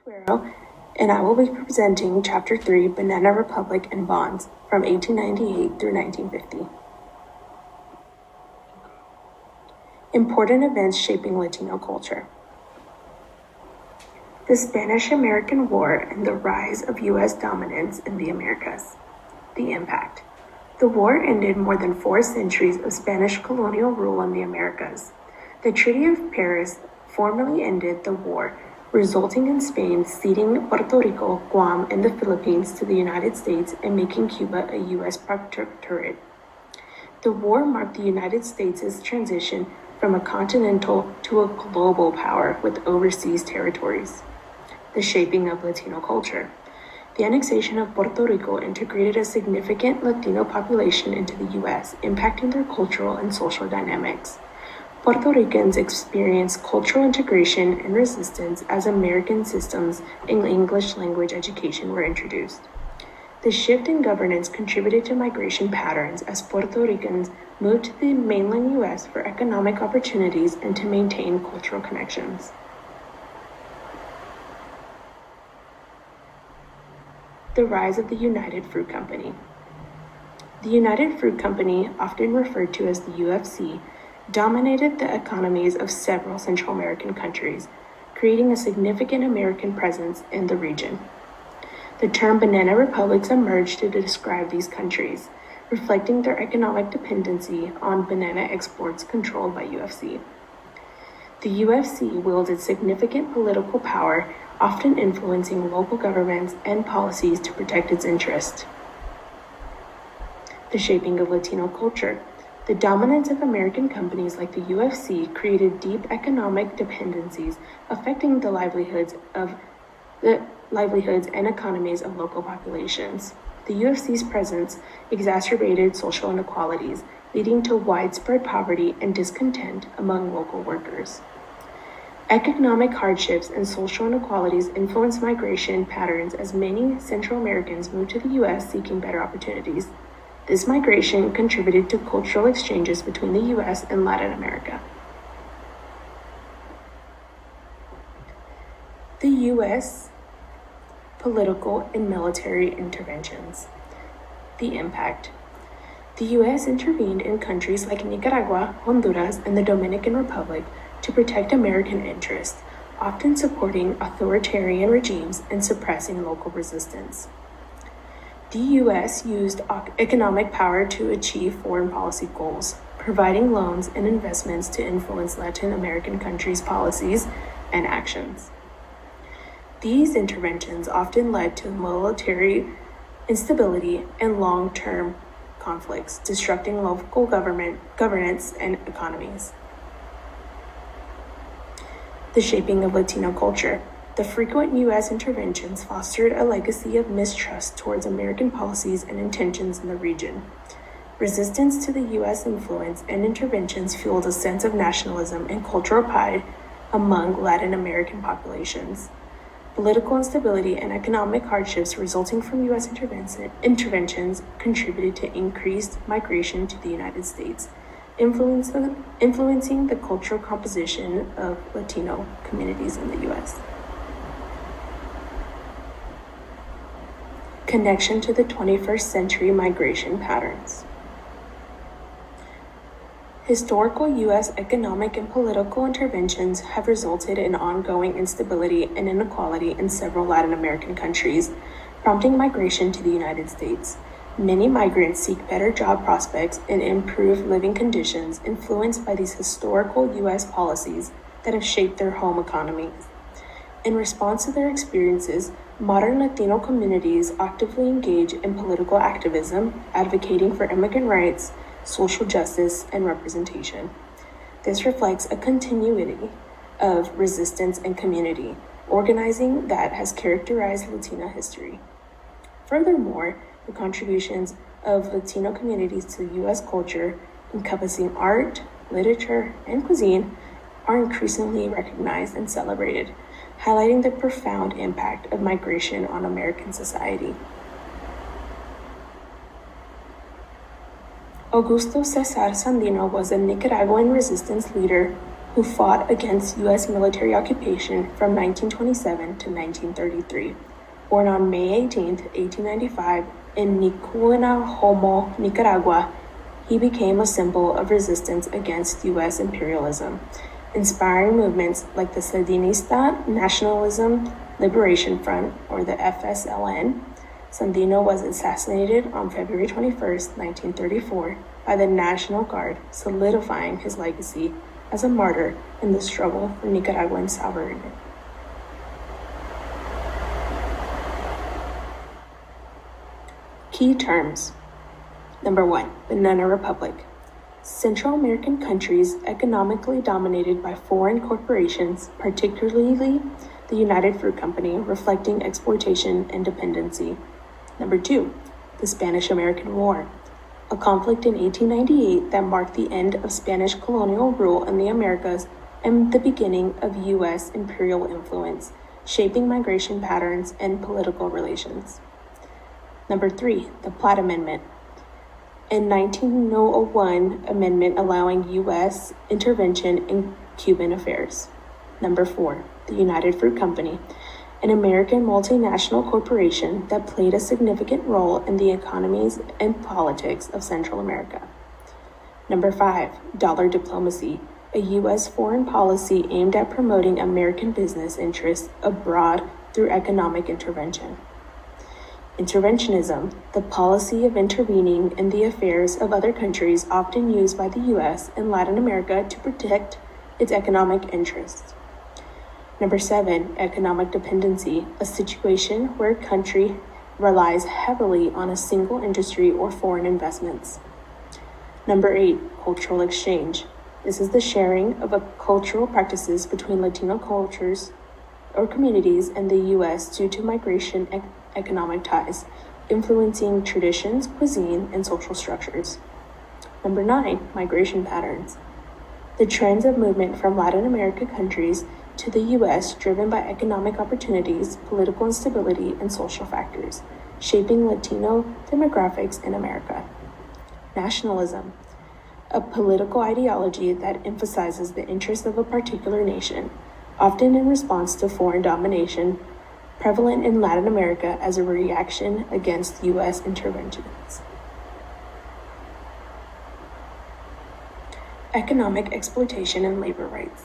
Guerrero, and I will be presenting Chapter 3, Banana Republic and Bonds, from 1898 through 1950. Important events shaping Latino culture. The Spanish-American War and the rise of U.S. dominance in the Americas. The impact. The war ended more than 4 centuries of Spanish colonial rule in the Americas. The Treaty of Paris formally ended the war, resulting in Spain ceding Puerto Rico, Guam, and the Philippines to the United States and making Cuba a U.S. protectorate. The war marked the United States' transition from a continental to a global power with overseas territories. The shaping of Latino culture. The annexation of Puerto Rico integrated a significant Latino population into the U.S., impacting their cultural and social dynamics. Puerto Ricans experienced cultural integration and resistance as American systems in English language education were introduced. The shift in governance contributed to migration patterns as Puerto Ricans moved to the mainland U.S. for economic opportunities and to maintain cultural connections. The rise of the United Fruit Company. The United Fruit Company, often referred to as the UFC, dominated the economies of several Central American countries, creating a significant American presence in the region. The term banana republics emerged to describe these countries, reflecting their economic dependency on banana exports controlled by UFC. The UFC wielded significant political power, often influencing local governments and policies to protect its interests. The shaping of Latino culture. The dominance of American companies like the UFC created deep economic dependencies, affecting the livelihoods and economies of local populations. The UFC's presence exacerbated social inequalities, leading to widespread poverty and discontent among local workers. Economic hardships and social inequalities influenced migration patterns as many Central Americans moved to the U.S. seeking better opportunities. This migration contributed to cultural exchanges between the U.S. and Latin America. The U.S. political and military interventions. The impact. The U.S. intervened in countries like Nicaragua, Honduras, and the Dominican Republic to protect American interests, often supporting authoritarian regimes and suppressing local resistance. The U.S. used economic power to achieve foreign policy goals, providing loans and investments to influence Latin American countries' policies and actions. These interventions often led to military instability and long-term conflicts, disrupting local governance and economies. The shaping of Latino culture. The frequent U.S. interventions fostered a legacy of mistrust towards American policies and intentions in the region. Resistance to the U.S. influence and interventions fueled a sense of nationalism and cultural pride among Latin American populations. Political instability and economic hardships resulting from U.S. interventions contributed to increased migration to the United States, influencing the cultural composition of Latino communities in the U.S. Connection to the 21st century migration patterns. Historical U.S. economic and political interventions have resulted in ongoing instability and inequality in several Latin American countries, prompting migration to the United States. Many migrants seek better job prospects and improved living conditions influenced by these historical U.S. policies that have shaped their home economies. In response to their experiences, modern Latino communities actively engage in political activism, advocating for immigrant rights, social justice, and representation. This reflects a continuity of resistance and community organizing that has characterized Latina history. Furthermore, the contributions of Latino communities to U.S. culture, encompassing art, literature, and cuisine, are increasingly recognized and celebrated, highlighting the profound impact of migration on American society. Augusto Cesar Sandino was a Nicaraguan resistance leader who fought against U.S. military occupation from 1927 to 1933. Born on May 18, 1895, in Nicunahomo, Nicaragua, he became a symbol of resistance against U.S. imperialism, inspiring movements like the Sandinista Nationalism Liberation Front, or the FSLN. Sandino was assassinated on February 21, 1934, by the National Guard, solidifying his legacy as a martyr in the struggle for Nicaraguan sovereignty. Key terms. Number 1, Banana Republic. Central American countries economically dominated by foreign corporations, particularly the United Fruit Company, reflecting exploitation and dependency. Number 2, the Spanish-American War, a conflict in 1898 that marked the end of Spanish colonial rule in the Americas and the beginning of U.S. imperial influence, shaping migration patterns and political relations. Number 3, the Platt Amendment, a 1901 amendment allowing U.S. intervention in Cuban affairs. Number 4, the United Fruit Company, an American multinational corporation that played a significant role in the economies and politics of Central America. Number 5, dollar diplomacy, a U.S. foreign policy aimed at promoting American business interests abroad through economic intervention. Interventionism, the policy of intervening in the affairs of other countries, often used by the U.S. and Latin America to protect its economic interests. Number 7, economic dependency, a situation where a country relies heavily on a single industry or foreign investments. Number 8, cultural exchange. This is the sharing of cultural practices between Latino cultures or communities in the U.S. due to migration and economic ties, influencing traditions, cuisine, and social structures. Number 9, migration patterns. The trends of movement from Latin American countries to the U.S. driven by economic opportunities, political instability, and social factors, shaping Latino demographics in America. Nationalism, a political ideology that emphasizes the interests of a particular nation, often in response to foreign domination, prevalent in Latin America as a reaction against U.S. interventions. Economic exploitation and labor rights.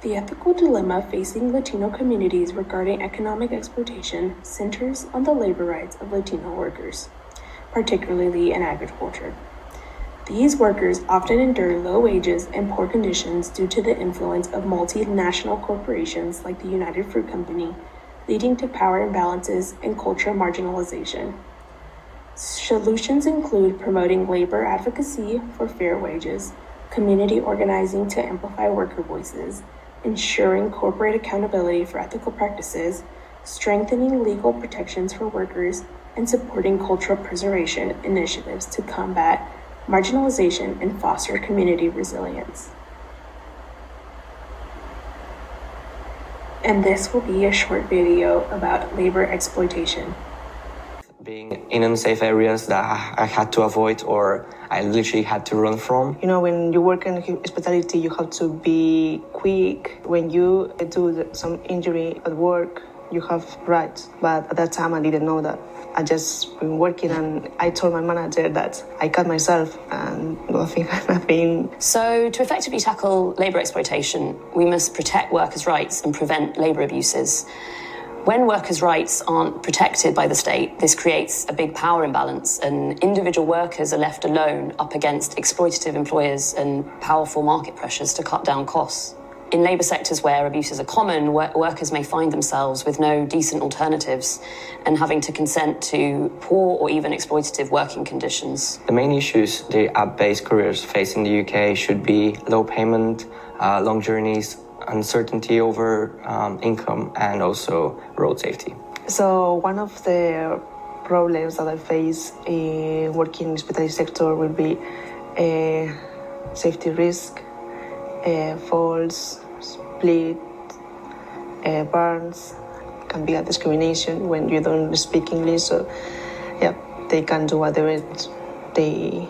The ethical dilemma facing Latino communities regarding economic exploitation centers on the labor rights of Latino workers, particularly in agriculture. These workers often endure low wages and poor conditions due to the influence of multinational corporations like the United Fruit Company, leading to power imbalances and cultural marginalization. Solutions include promoting labor advocacy for fair wages, community organizing to amplify worker voices, ensuring corporate accountability for ethical practices, strengthening legal protections for workers, and supporting cultural preservation initiatives to combat marginalization and foster community resilience. And this will be a short video about labor exploitation. Being in unsafe areas that I had to avoid or I literally had to run from. You know, when you work in hospitality, you have to be quick. When you do some injury at work, you have rights. But at that time, I didn't know that. I just been working and I told my manager that I cut myself and nothing happened. So to effectively tackle labour exploitation, we must protect workers' rights and prevent labour abuses. When workers' rights aren't protected by the state, this creates a big power imbalance and individual workers are left alone up against exploitative employers and powerful market pressures to cut down costs. In labour sectors where abuses are common, workers may find themselves with no decent alternatives and having to consent to poor or even exploitative working conditions. The main issues the app-based careers face in the UK should be low payment, long journeys, uncertainty over income, and also road safety. So one of the problems that I face in working in the hospitality sector will be safety risk, falls, split, burns. Can be a discrimination when you don't speak English. So, yeah, they can do whatever they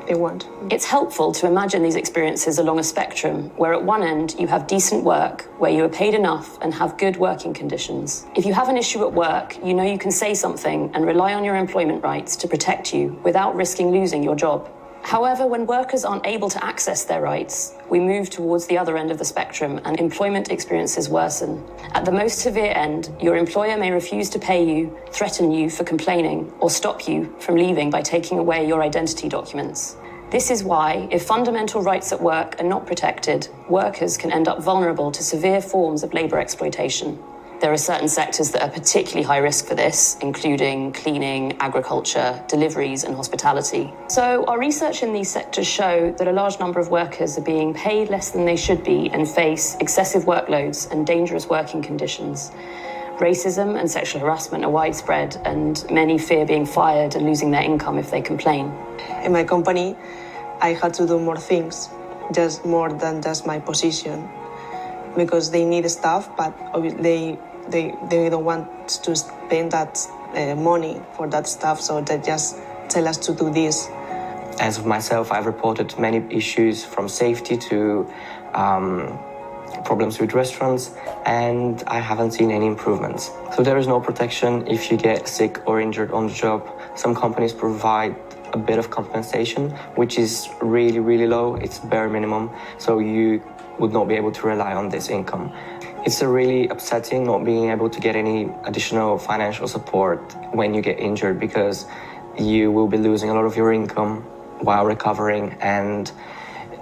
they want. It's helpful to imagine these experiences along a spectrum, where at one end you have decent work, where you are paid enough and have good working conditions. If you have an issue at work, you know you can say something and rely on your employment rights to protect you without risking losing your job. However, when workers aren't able to access their rights, we move towards the other end of the spectrum and employment experiences worsen. At the most severe end, your employer may refuse to pay you, threaten you for complaining, or stop you from leaving by taking away your identity documents. This is why, if fundamental rights at work are not protected, workers can end up vulnerable to severe forms of labour exploitation. There are certain sectors that are particularly high risk for this, including cleaning, agriculture, deliveries and hospitality. So our research in these sectors show that a large number of workers are being paid less than they should be and face excessive workloads and dangerous working conditions. Racism and sexual harassment are widespread, and many fear being fired and losing their income if they complain. In my company, I had to do more things, just more than just my position, because they need staff, but they don't want to spend that money for that stuff, so they just tell us to do this. As of myself, I've reported many issues from safety to problems with restaurants, and I haven't seen any improvements. So there is no protection if you get sick or injured on the job. Some companies provide a bit of compensation, which is really, really low. It's bare minimum, so you would not be able to rely on this income. It's really upsetting not being able to get any additional financial support when you get injured, because you will be losing a lot of your income while recovering, and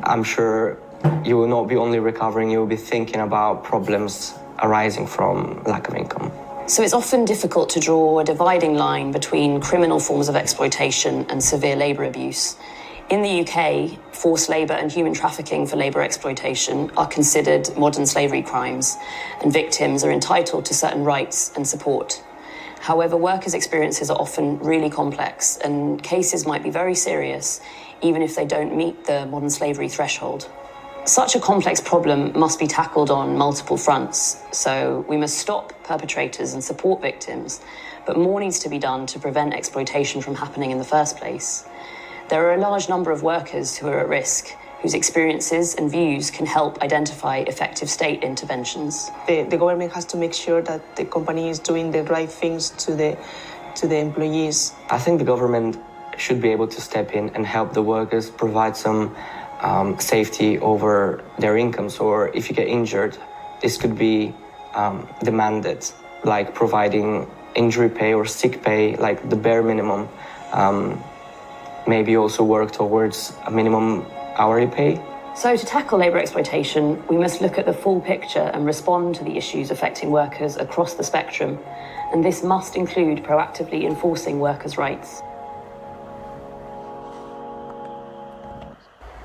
I'm sure you will not be only recovering, you will be thinking about problems arising from lack of income. So it's often difficult to draw a dividing line between criminal forms of exploitation and severe labour abuse. In the UK, forced labour and human trafficking for labour exploitation are considered modern slavery crimes, and victims are entitled to certain rights and support. However, workers' experiences are often really complex, and cases might be very serious, even if they don't meet the modern slavery threshold. Such a complex problem must be tackled on multiple fronts, so we must stop perpetrators and support victims, but more needs to be done to prevent exploitation from happening in the first place. There are a large number of workers who are at risk, whose experiences and views can help identify effective state interventions. The government has to make sure that the company is doing the right things to the employees. I think the government should be able to step in and help the workers, provide some safety over their incomes, or if you get injured, this could be demanded, like providing injury pay or sick pay, like the bare minimum. Maybe also work towards a minimum hourly pay. So to tackle labour exploitation, we must look at the full picture and respond to the issues affecting workers across the spectrum, and this must include proactively enforcing workers' rights.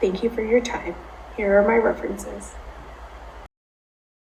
Thank you for your time. Here are my references.